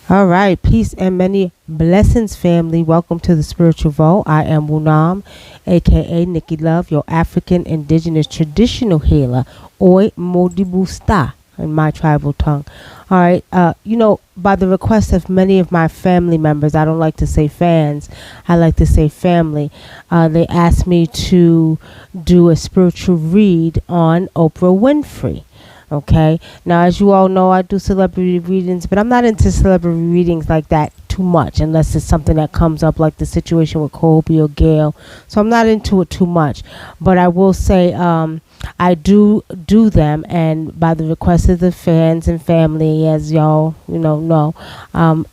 All right, peace and many blessings, family. Welcome to the Spiritual Vault. I am Wunam, aka Nikki Love, your African indigenous traditional healer, Oi Modibusta in my tribal tongue. All right, by the request of many of my family members, I don't like to say fans, I like to say family. They asked me to do a spiritual read on Oprah Winfrey. Okay. Now, as you all know, I do celebrity readings, but I'm not into celebrity readings like that too much unless it's something that comes up like the situation with Kobe or Gail. So I'm not into it too much. But I will say I do them, and by the request of the fans and family, as y'all know,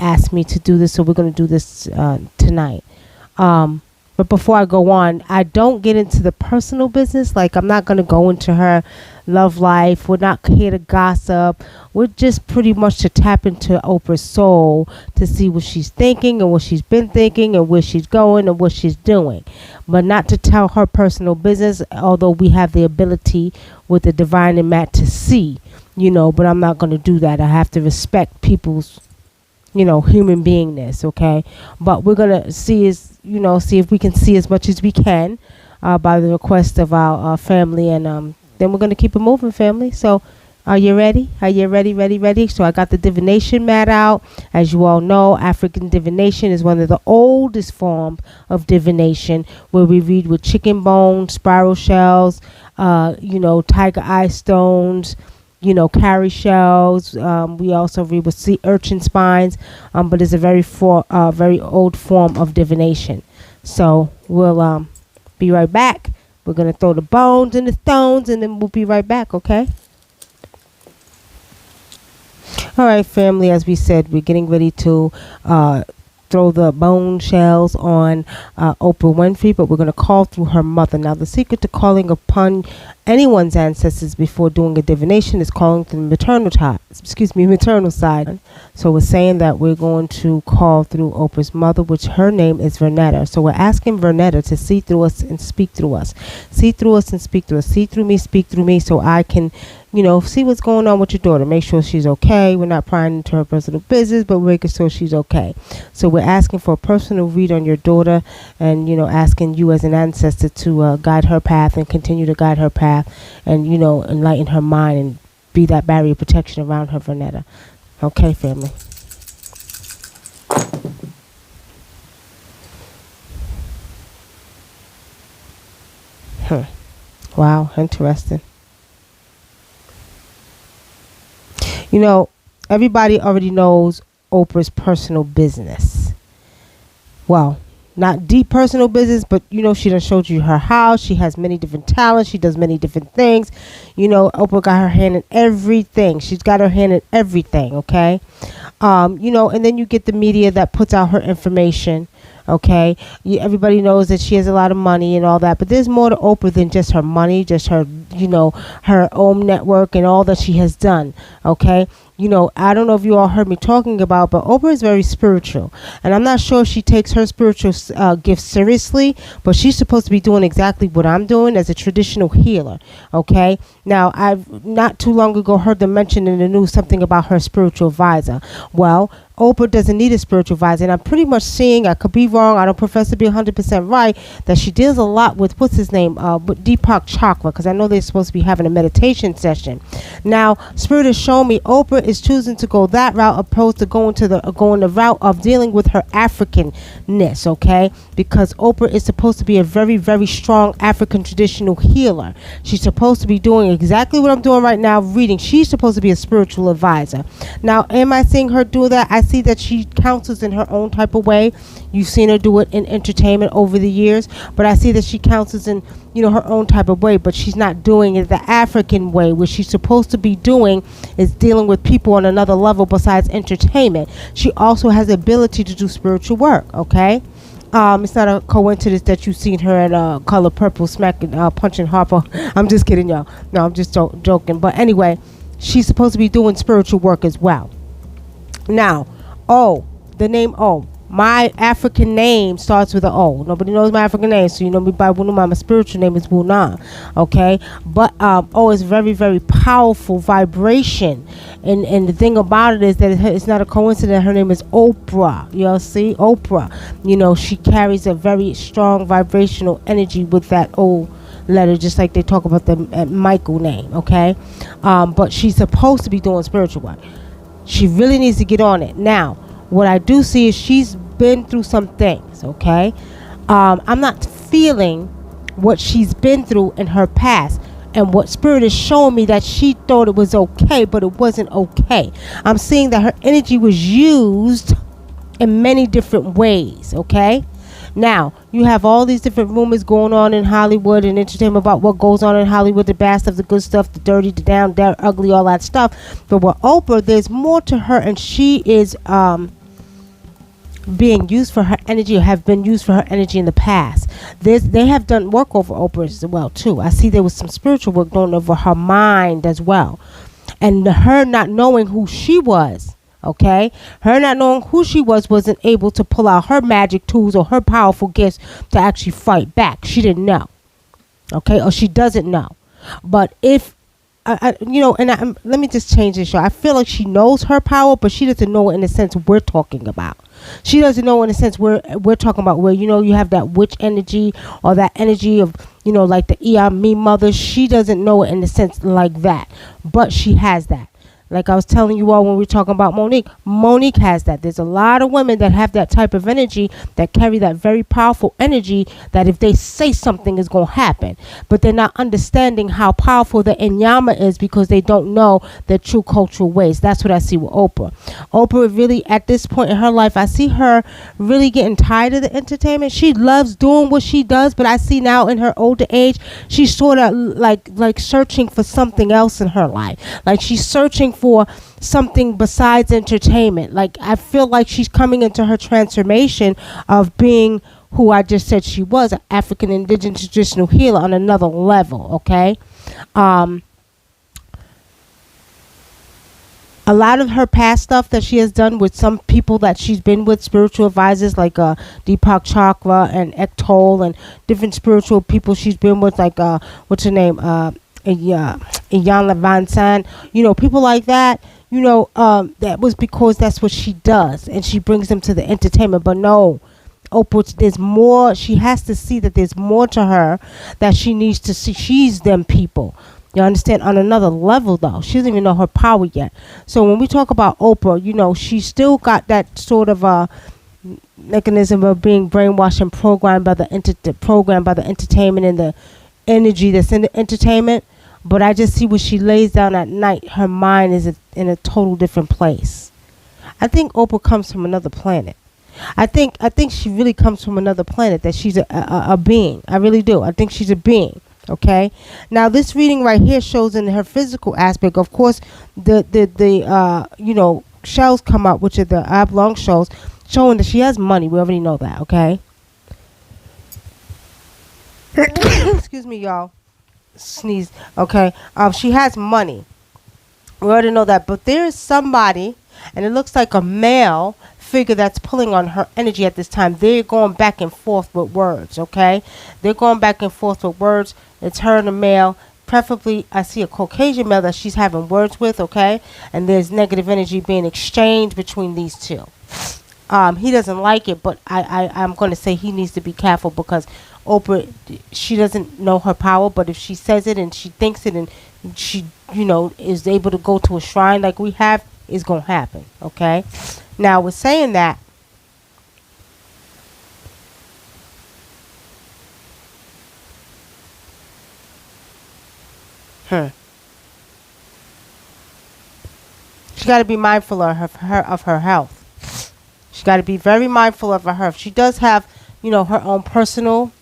asked me to do this. So we're going to do this tonight. But before I go on, I don't get into the personal business. Like, I'm not going to go into her love life. We're not here to gossip. We're just pretty much to tap into Oprah's soul to see what she's thinking and what she's been thinking and where she's going and what she's doing. But not to tell her personal business, although we have the ability with the divine and Matt to see, but I'm not going to do that. I have to respect people's human beingness, okay? But we're gonna see if we can see as much as we can by the request of our family, and then we're gonna keep it moving, family. So, are you ready? Are you ready? Ready? So I got the divination mat out. As you all know, African divination is one of the oldest forms of divination, where we read with chicken bones, spiral shells, tiger eye stones, cowrie shells. We also read with sea urchin spines, but it's a very old form of divination. So we'll be right back. We're going to throw the bones and the stones, and then we'll be right back, okay? All right, family, as we said, we're getting ready to throw the bone shells on Oprah Winfrey, but we're going to call through her mother. Now, the secret to calling upon anyone's ancestors before doing a divination is calling through the maternal side. So we're saying that we're going to call through Oprah's mother, which her name is Vernetta. So we're asking Vernetta to see through us and speak through us. See through us and speak through us. See through me, speak through me, so I can see what's going on with your daughter. Make sure she's okay. We're not prying into her personal business, but we're making sure she's okay. So we're asking for a personal read on your daughter, and, asking you as an ancestor to guide her path and continue to guide her path, and, enlighten her mind and be that barrier protection around her, Vernetta. Okay, family. Wow, interesting. Everybody already knows Oprah's personal business. Well, not deep personal business, but she done showed you her house. She has many different talents. She does many different things. Oprah got her hand in everything. She's got her hand in everything, okay? And then you get the media that puts out her information. Okay, everybody knows that she has a lot of money and all that, but there's more to Oprah than just her money, just her, her own network and all that she has done. Okay, I don't know if you all heard me talking about, but Oprah is very spiritual, and I'm not sure if she takes her spiritual gifts seriously, but she's supposed to be doing exactly what I'm doing as a traditional healer. Okay, now I've not too long ago heard them mention in the news something about her spiritual advisor. Well, Oprah doesn't need a spiritual advisor, and I'm pretty much seeing, I could be wrong, I don't profess to be 100% right, that she deals a lot with, what's his name, with Deepak Chakra, because I know they're supposed to be having a meditation session. Now, Spirit has shown me Oprah is choosing to go that route opposed to going the route of dealing with her Africanness, okay? Because Oprah is supposed to be a very, very strong African traditional healer. She's supposed to be doing exactly what I'm doing right now, reading. She's supposed to be a spiritual advisor. Now, am I seeing her do that? I see that she counsels in her own type of way. You've seen her do it in entertainment over the years, but I see that she counsels in her own type of way, but she's not doing it the African way. What she's supposed to be doing is dealing with people on another level besides entertainment. She also has the ability to do spiritual work, okay? It's not a coincidence that you've seen her at Color Purple smacking, punching Harper. I'm just kidding, y'all. No, I'm just joking. But anyway, she's supposed to be doing spiritual work as well. Now, the name O. My African name starts with an O. Nobody knows my African name, so you know me by Wunam. My spiritual name is Wunam. Okay, but O is very, very powerful vibration, and the thing about it is that it's not a coincidence. Her name is Oprah. You all see, Oprah. You know, she carries a very strong vibrational energy with that O letter, just like they talk about the Michael name. Okay, but she's supposed to be doing spiritual work. She really needs to get on it now. What I do see is she's been through some things, okay? I'm not feeling what she's been through in her past. And what Spirit is showing me that she thought it was okay, but it wasn't okay. I'm seeing that her energy was used in many different ways, okay? Now, you have all these different rumors going on in Hollywood and entertainment about what goes on in Hollywood, the bad stuff, the good stuff, the dirty, the down, the ugly, all that stuff. But with Oprah, there's more to her, and she is being used for her energy, or have been used for her energy in the past. They have done work over Oprah as well too. I see there was some spiritual work done over her mind as well, and her not knowing who she was. Okay, her not knowing who she wasn't able to pull out her magic tools or her powerful gifts to actually fight back. She didn't know. Okay, or she doesn't know. But if let me just change this show. I feel like she knows her power, but she doesn't know it in the sense we're talking about. She doesn't know in the sense we're talking about, where you have that witch energy, or that energy of like the me mother. She doesn't know it in the sense like that, but she has that. Like I was telling you all when we were talking about Monique. Monique has that. There's a lot of women that have that type of energy, that carry that very powerful energy, that if they say something is going to happen. But they're not understanding how powerful the Inyama is, because they don't know their true cultural ways. That's what I see with Oprah. Oprah really, at this point in her life, I see her really getting tired of the entertainment. She loves doing what she does, but I see now in her older age, she's sort of like searching for something else in her life. Like she's searching for something besides entertainment. Like I feel like she's coming into her transformation of being who I just said she was, an African indigenous traditional healer on another level. Okay, a lot of her past stuff that she has done with some people that she's been with, spiritual advisors like Deepak Chakra and Ektoll, and different spiritual people she's been with, like what's her name, Iyanla Vansan, people like that. That was because that's what she does, and she brings them to the entertainment. But no, Oprah, there's more. She has to see that there's more to her, that she needs to see. She's them people. You understand? On another level, though. She doesn't even know her power yet. So when we talk about Oprah, she still got that sort of mechanism of being brainwashed and programmed by the entertainment and the energy that's in the entertainment. But I just see when she lays down at night, her mind is in a total different place. I think Oprah comes from another planet. I think she really comes from another planet, that she's a being. I really do. I think she's a being. Okay. Now this reading right here shows in her physical aspect. Of course, the shells come out, which are the oblong shells, showing that she has money. We already know that. Okay. Excuse me, y'all. Sneeze. Okay. She has money. We already know that. But there is somebody, and it looks like a male figure that's pulling on her energy at this time. They're going back and forth with words. Okay. They're going back and forth with words. It's her and a male. Preferably, I see a Caucasian male that she's having words with. Okay. And there's negative energy being exchanged between these two. He doesn't like it, but I'm going to say he needs to be careful, because Oprah, she doesn't know her power, but if she says it and she thinks it, and she, is able to go to a shrine like we have, it's going to happen. Okay. Now, with saying that, she got to be mindful of her health. She got to be very mindful of her health. She does have, her own personal,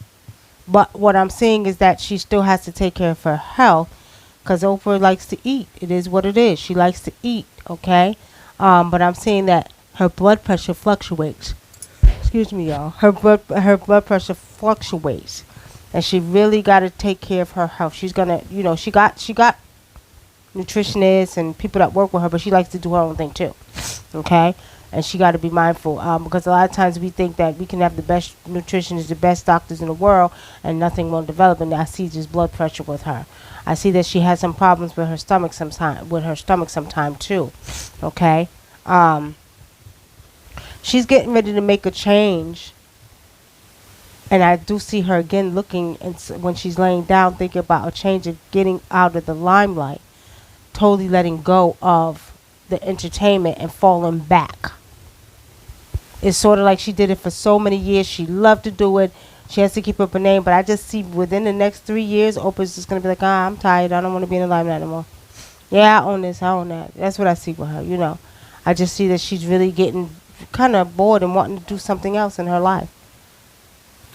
but what I'm seeing is that she still has to take care of her health, because Oprah likes to eat. It is what it is. She likes to eat. Okay. But I'm seeing that her blood pressure fluctuates. Excuse me, y'all. Her blood pressure fluctuates, and she really got to take care of her health. She's gonna, she got nutritionists and people that work with her, but she likes to do her own thing too. Okay. And she got to be mindful, because a lot of times we think that we can have the best nutritionists, the best doctors in the world, and nothing will develop. And I see just blood pressure with her. I see that she has some problems with her stomach sometime too. Okay, she's getting ready to make a change, and I do see her again looking, and when she's laying down, thinking about a change of getting out of the limelight, totally letting go of the entertainment and falling back. It's sort of like she did it for so many years. She loved to do it. She has to keep up her name. But I just see within the next 3 years, Oprah's just going to be like, I'm tired. I don't want to be in the limelight anymore. Yeah, I own this. I own that. That's what I see with her. I just see that she's really getting kind of bored and wanting to do something else in her life.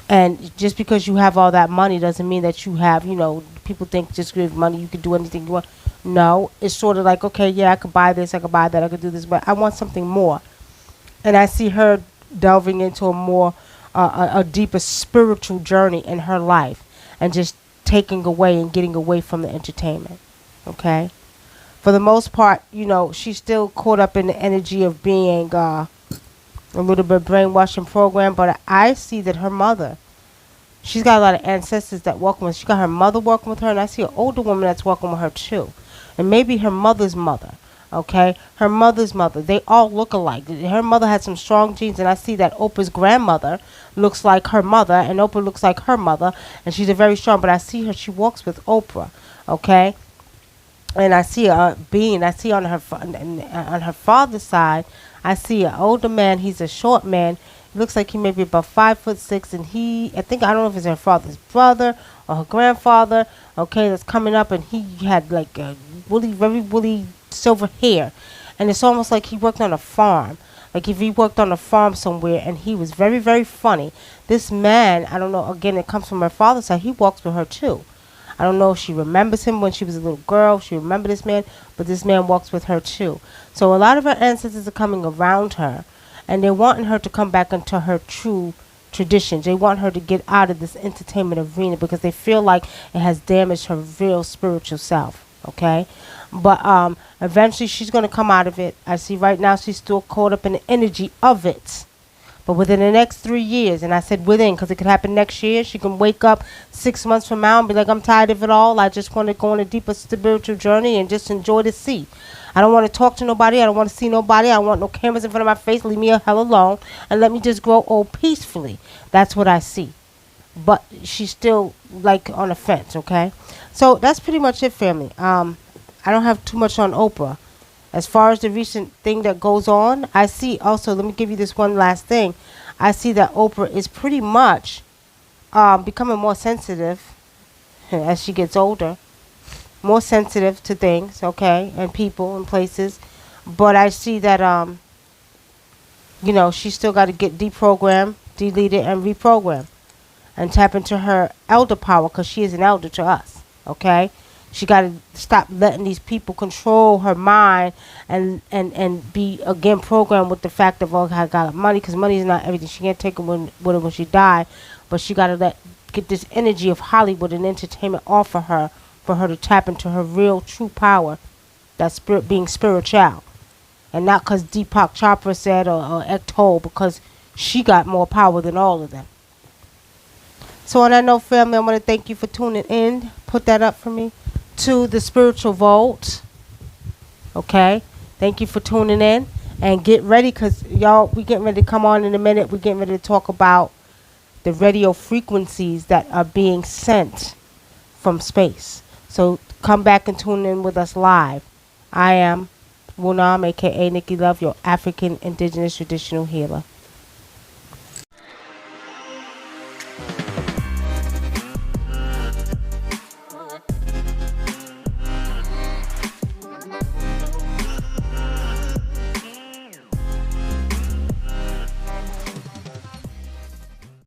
And just because you have all that money doesn't mean that you have, people think just with money you could do anything you want. No, it's sort of like, okay, yeah, I could buy this, I could buy that, I could do this, but I want something more. And I see her delving into a deeper spiritual journey in her life, and just taking away and getting away from the entertainment. Okay? For the most part, she's still caught up in the energy of being a little bit brainwashing program, but I see that her mother, she's got a lot of ancestors that walk with her. She got her mother walking with her, and I see an older woman that's walking with her too. And maybe her mother's mother. Okay, her mother's mother. They all look alike. Her mother had some strong genes, and I see that Oprah's grandmother looks like her mother, and Oprah looks like her mother, and she's a very strong. But I see her; she walks with Oprah. Okay, and I see a being. I see on her father's side, I see an older man. He's a short man. He looks like he may be about 5'6", and I don't know if it's her father's brother or her grandfather. Okay, that's coming up, and he had like a very woolly silver hair, and it's almost like he worked on a farm, like if he worked on a farm somewhere, and he was very, very funny. This man, I don't know, again, it comes from her father's side. He walks with her too. I don't know if she remembers him when she was a little girl, she remembered this man, but this man walks with her too. So a lot of her ancestors are coming around her, and they're wanting her to come back into her true traditions. They want her to get out of this entertainment arena because they feel like it has damaged her real spiritual self. Okay, but eventually she's going to come out of it. I see right now she's still caught up in the energy of it, but within the next 3 years, and I said within because it could happen next year, she can wake up 6 months from now and be like, I'm tired of it all. I just want to go on a deeper spiritual journey and just enjoy the sea. I don't want to talk to nobody. I don't want to see nobody. I don't want no cameras in front of my face. Leave me the hell alone and let me just grow old peacefully. That's what I see. But she's still like on the fence. Okay, so that's pretty much it, family. I don't have too much on Oprah. As far as the recent thing that goes on, I see also, let me give you this one last thing. I see that Oprah is pretty much becoming more sensitive as she gets older. More sensitive to things, okay, and people and places. But I see that, she's still got to get deprogrammed, deleted, and reprogrammed. And tap into her elder power because she is an elder to us, okay? She got to stop letting these people control her mind and be, again, programmed with the fact of, oh, I got money, because money is not everything. She can't take it with her when she die, but she got to get this energy of Hollywood and entertainment off of her for her to tap into her real, true power, that spirit being spiritual. And not because Deepak Chopra said or Eckhart Tolle, because she got more power than all of them. So on that note, family, I want to thank you for tuning in. Put that up for me. To the Spiritual Vault. Okay? Thank you for tuning in. And get ready, because y'all, we getting ready to come on in a minute. We're getting ready to talk about the radio frequencies that are being sent from space. So come back and tune in with us live. I am Wunam, a.k.a. Nikki Love, your African Indigenous Traditional Healer.